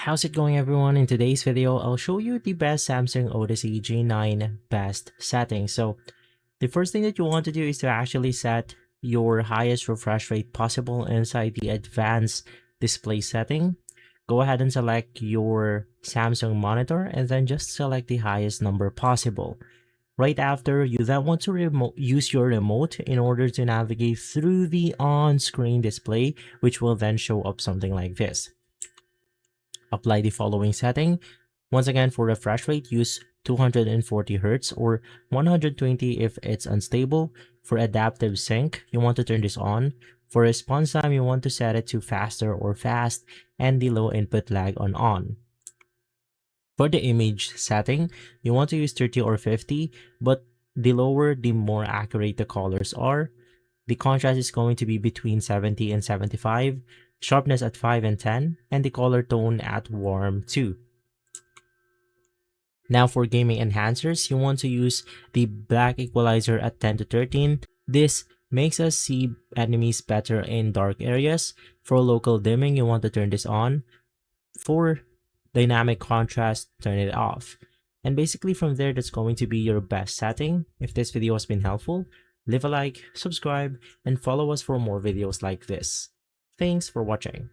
How's it going, everyone? In today's video, I'll show you the best Samsung Odyssey G9 best settings. So the first thing that you want to do is to actually set your highest refresh rate possible inside the advanced display setting. Go ahead and select your Samsung monitor and then just select the highest number possible. Right after, you then want to use your remote in order to navigate through the on-screen display, which will then show up something like this. Apply the following setting. Once again, for refresh rate, use 240 Hz or 120 if it's unstable. For adaptive sync, you want to turn this on. For response time, you want to set it to faster or fast, and the low input lag on. For the image setting, you want to use 30 or 50, but the lower, the more accurate the colors are. The contrast is going to be between 70 and 75, sharpness at 5 and 10, and the color tone at warm 2. Now for gaming enhancers, you want to use the black equalizer at 10 to 13. This makes us see enemies better in dark areas. For local dimming, you want to turn this on. For dynamic contrast, turn it off. And basically from there, that's going to be your best setting. If this video has been helpful, leave a like, subscribe, and follow us for more videos like this. Thanks for watching.